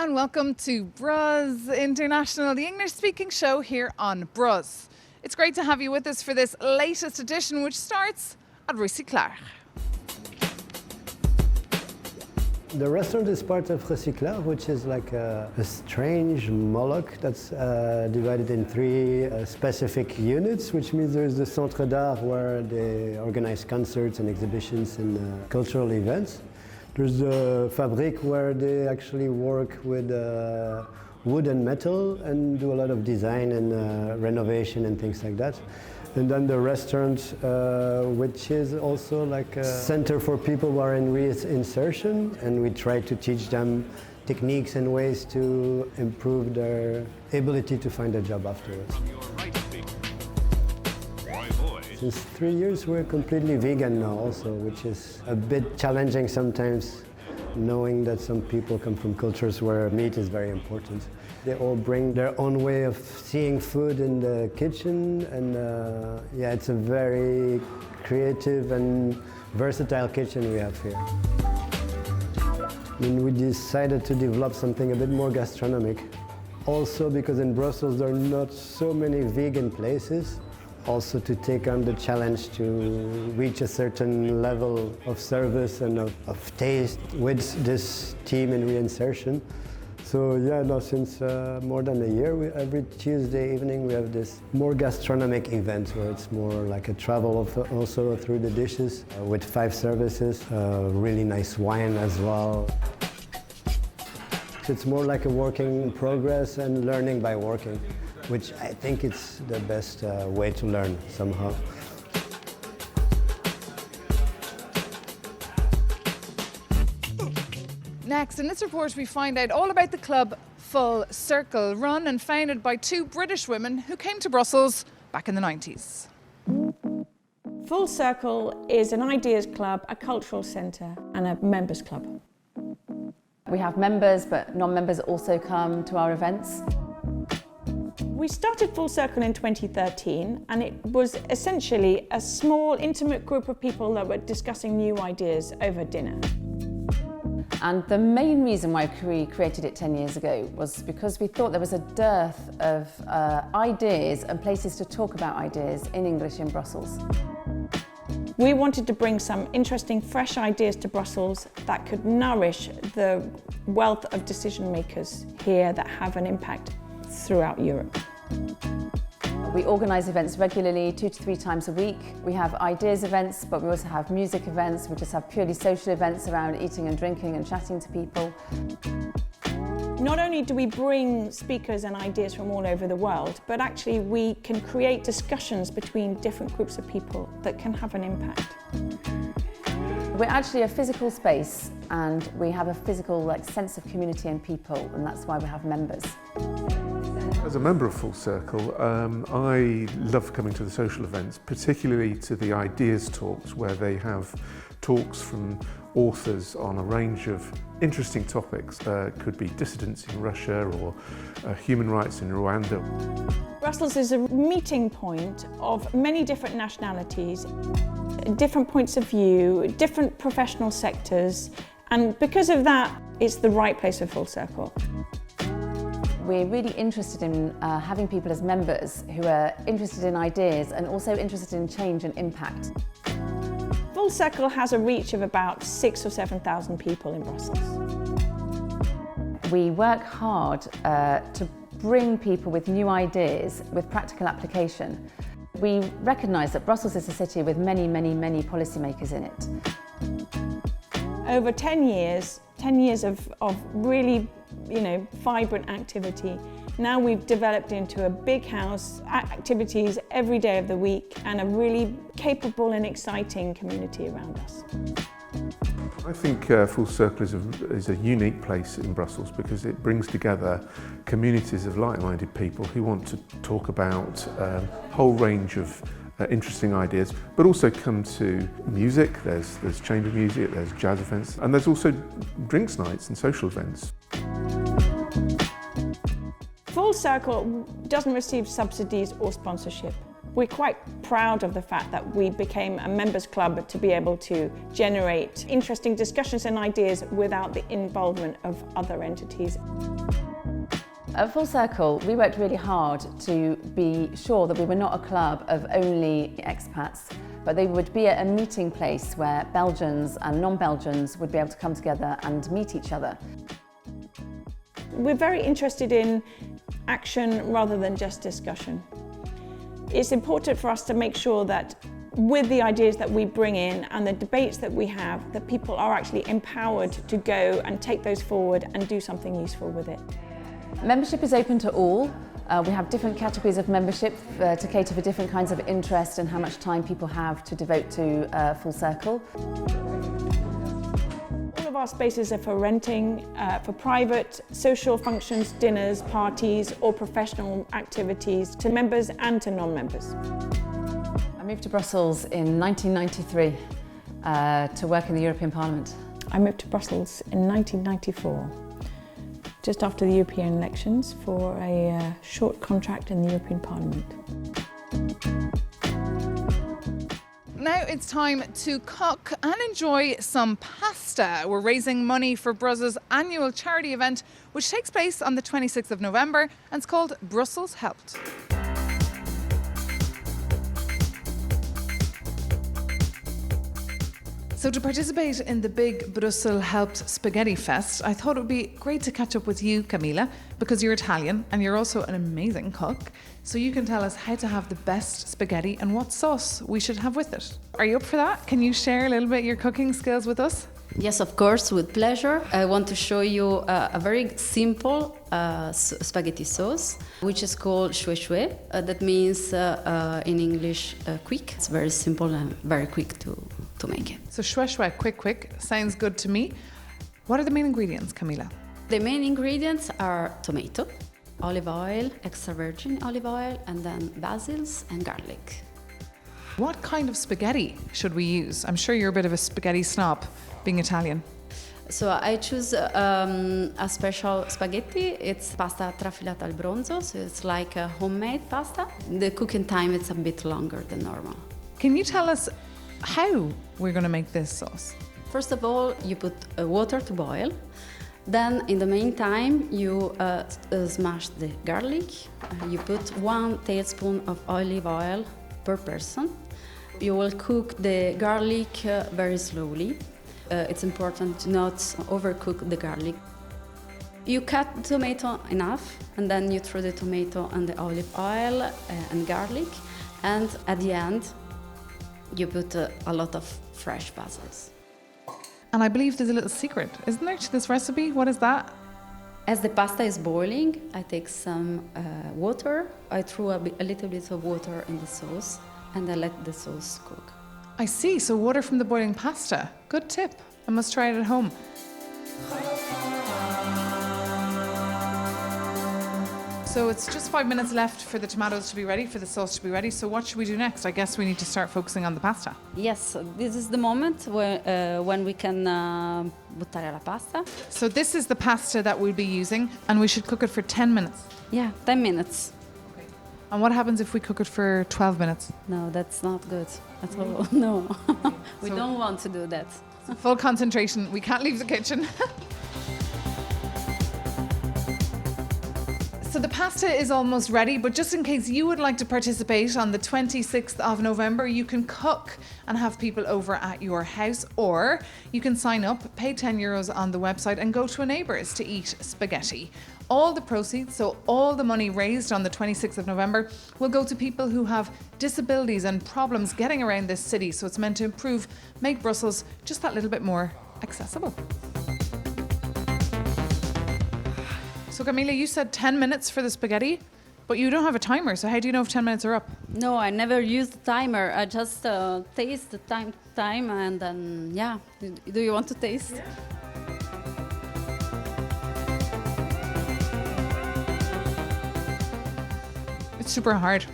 And welcome to BRUZZ International, the English-speaking show here on BRUZZ. It's great to have you with us for this latest edition, which starts at Recyclart. The restaurant is part of Recyclart, which is like a strange Moloch that's divided in three specific units, which means there's the Centre d'Art where they organize concerts and exhibitions and cultural events. There's the Fabrique where they actually work with wood and metal and do a lot of design and renovation and things like that. And then the restaurant, which is also like a center for people who are in reinsertion, and we try to teach them techniques and ways to improve their ability to find a job afterwards. Since 3 years we're completely vegan now also, which is a bit challenging sometimes, knowing that some people come from cultures where meat is very important. They all bring their own way of seeing food in the kitchen, and yeah, it's a very creative and versatile kitchen we have here. And we decided to develop something a bit more gastronomic. Also because in Brussels there are not so many vegan places. Also to take on the challenge to reach a certain level of service and of taste with this team in reinsertion. So yeah, no, since more than a year, every Tuesday evening we have this more gastronomic event where it's more like a travel also through the dishes with 5 services, really nice wine as well. It's more like a work in progress and learning by working, which I think it's the best way to learn somehow. Next, in this report, we find out all about the club Full Circle, run and founded by 2 British women who came to Brussels back in the 90s. Full Circle is an ideas club, a cultural centre and a members club. We have members, but non-members also come to our events. We started Full Circle in 2013, and it was essentially a small, intimate group of people that were discussing new ideas over dinner. And the main reason why we created it 10 years ago was because we thought there was a dearth of ideas and places to talk about ideas in English in Brussels. We wanted to bring some interesting, fresh ideas to Brussels that could nourish the wealth of decision makers here that have an impact throughout Europe. We organise events regularly, 2 to 3 times a week. We have ideas events, but we also have music events. We just have purely social events around eating and drinking and chatting to people. Not only do we bring speakers and ideas from all over the world, but actually we can create discussions between different groups of people that can have an impact. We're actually a physical space, and we have a physical sense of community and people, and that's why we have members. As a member of Full Circle, I love coming to the social events, particularly to the ideas talks, where they have talks from authors on a range of interesting topics. Could be dissidents in Russia or human rights in Rwanda. Brussels is a meeting point of many different nationalities, different points of view, different professional sectors, and because of that, it's the right place for Full Circle. We're really interested in having people as members who are interested in ideas and also interested in change and impact. Full Circle has a reach of about 6,000 or 7,000 people in Brussels. We work hard to bring people with new ideas with practical application. We recognise that Brussels is a city with many, many, many policymakers in it. Over 10 years of really vibrant activity. Now we've developed into a big house, activities every day of the week, and a really capable and exciting community around us. I think Full Circle is a unique place in Brussels because it brings together communities of like-minded people who want to talk about a whole range of interesting ideas, but also come to music. There's chamber music, there's jazz events, and there's also drinks nights and social events. Full Circle doesn't receive subsidies or sponsorship. We're quite proud of the fact that we became a members club to be able to generate interesting discussions and ideas without the involvement of other entities. At Full Circle, we worked really hard to be sure that we were not a club of only expats, but they would be a meeting place where Belgians and non-Belgians would be able to come together and meet each other. We're very interested in action rather than just discussion. It's important for us to make sure that with the ideas that we bring in and the debates that we have, that people are actually empowered to go and take those forward and do something useful with it. Membership is open to all. We have different categories of membership to cater for different kinds of interest and how much time people have to devote to Full Circle. All of our spaces are for renting, for private, social functions, dinners, parties or professional activities to members and to non-members. I moved to Brussels in 1993 to work in the European Parliament. I moved to Brussels in 1994, just after the European elections, for a short contract in the European Parliament. Now it's time to cook and enjoy some pasta. We're raising money for BRUZZ's annual charity event, which takes place on the 26th of November and it's called Brussel Helpt. So to participate in the big Brussel Helpt Spaghetti Fest, I thought it would be great to catch up with you, Camilla, because you're Italian and you're also an amazing cook. So you can tell us how to have the best spaghetti and what sauce we should have with it. Are you up for that? Can you share a little bit your cooking skills with us? Yes, of course, with pleasure. I want to show you a very simple spaghetti sauce, which is called shue shue. That means in English quick. It's very simple and very quick to make it. So shue shue, quick, sounds good to me. What are the main ingredients, Camilla? The main ingredients are tomato, olive oil, extra virgin olive oil, and then basils and garlic. What kind of spaghetti should we use? I'm sure you're a bit of a spaghetti snob, being Italian. So I choose a special spaghetti. It's pasta trafilata al bronzo, so it's like a homemade pasta. The cooking time is a bit longer than normal. Can you tell us how we're going to make this sauce? First of all, you put water to boil. Then, in the meantime, you smash the garlic. You put 1 tablespoon of olive oil per person. You will cook the garlic very slowly. It's important to not overcook the garlic. You cut the tomato enough, and then you throw the tomato and the olive oil and garlic. And at the end, you put a lot of fresh basils. And I believe there's a little secret, isn't there, to this recipe? What is that? As the pasta is boiling, I take some water. I throw a little bit of water in the sauce, and I let the sauce cook. I see, so water from the boiling pasta. Good tip. I must try it at home. So it's just 5 minutes left for the tomatoes to be ready, for the sauce to be ready. So what should we do next? I guess we need to start focusing on the pasta. Yes, this is the moment when we can buttare la pasta. So this is the pasta that we'll be using, and we should cook it for 10 minutes. Yeah, 10 minutes. And what happens if we cook it for 12 minutes? No, that's not good at all. No, we So- don't want to do that. Full concentration. We can't leave the kitchen. So the pasta is almost ready, but just in case you would like to participate on the 26th of November, you can cook and have people over at your house, or you can sign up, pay €10 on the website and go to a neighbour's to eat spaghetti. All the proceeds, so all the money raised on the 26th of November, will go to people who have disabilities and problems getting around this city. So it's meant to improve, make Brussels just that little bit more accessible. So Camilla, you said 10 minutes for the spaghetti, but you don't have a timer, so how do you know if 10 minutes are up? No, I never use the timer. I just taste the time and then, yeah. Do you want to taste? Yeah. It's super hard.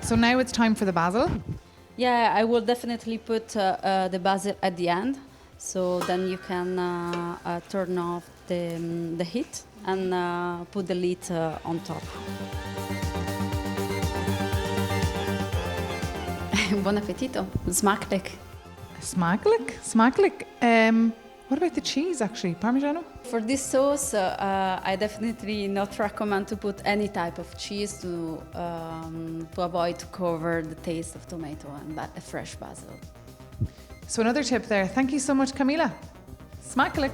So now it's time for the basil. Yeah, I will definitely put the basil at the end. So then you can turn off the heat and put the lid on top. Buon appetito. Smakelijk. Smakelijk? Smakelijk. What about the cheese, actually? Parmigiano? For this sauce, I definitely not recommend to put any type of cheese to avoid to cover the taste of tomato and fresh basil. So another tip there. Thank you so much, Camila. Smakelijk.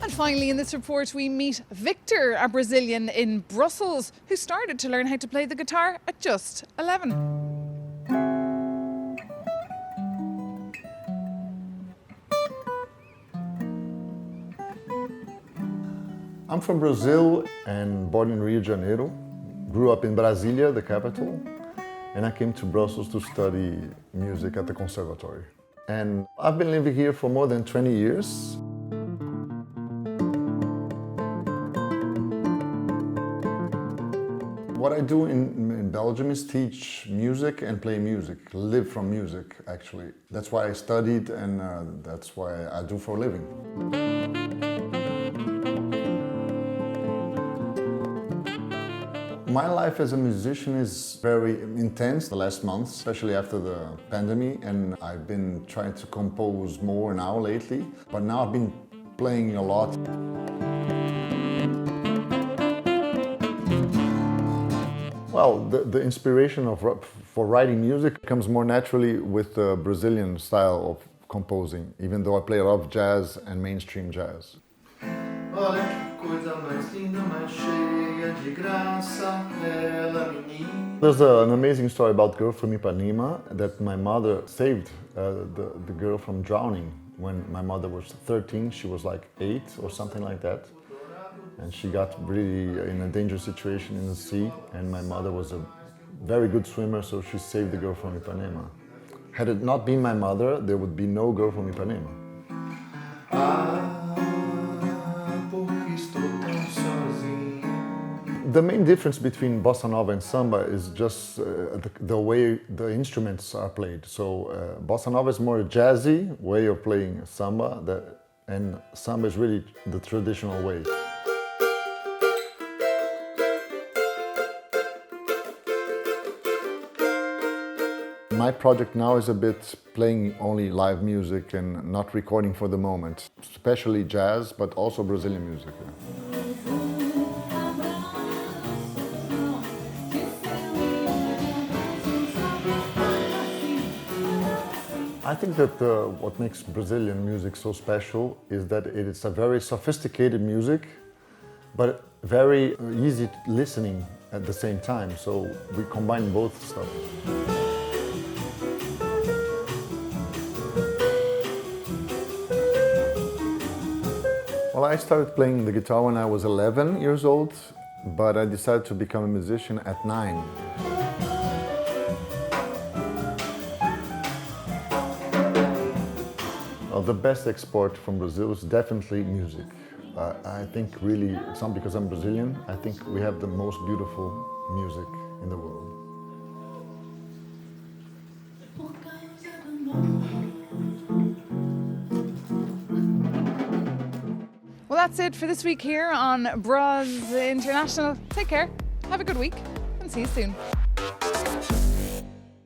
And finally in this report we meet Victor, a Brazilian in Brussels, who started to learn how to play the guitar at just 11. I'm from Brazil and born in Rio de Janeiro. Grew up in Brasília, the capital, and I came to Brussels to study music at the conservatory. And I've been living here for more than 20 years. What I do in Belgium is teach music and play music, live from music actually. That's why I studied and that's why I do for a living. My life as a musician is very intense the last months, especially after the pandemic, and I've been trying to compose more now lately, but now I've been playing a lot. Well, the inspiration for writing music comes more naturally with the Brazilian style of composing, even though I play a lot of jazz and mainstream jazz. There's an amazing story about Girl from Ipanema that my mother saved the girl from drowning. When my mother was 13, she was like 8 or something like that. And she got really in a dangerous situation in the sea, and my mother was a very good swimmer, so she saved the girl from Ipanema. Had it not been my mother, there would be no Girl from Ipanema. The main difference between bossa nova and samba is just the way the instruments are played. So bossa nova is more a jazzy way of playing samba, and samba is really the traditional way. My project now is a bit playing only live music and not recording for the moment, especially jazz, but also Brazilian music. I think that what makes Brazilian music so special is that it's a very sophisticated music, but very easy listening at the same time. So we combine both stuff. Well, I started playing the guitar when I was 11 years old, but I decided to become a musician at 9. Well, the best export from Brazil is definitely music. I think really, it's not because I'm Brazilian, I think we have the most beautiful music in the world. Well, that's it for this week here on BRUZZ International. Take care, have a good week, and see you soon.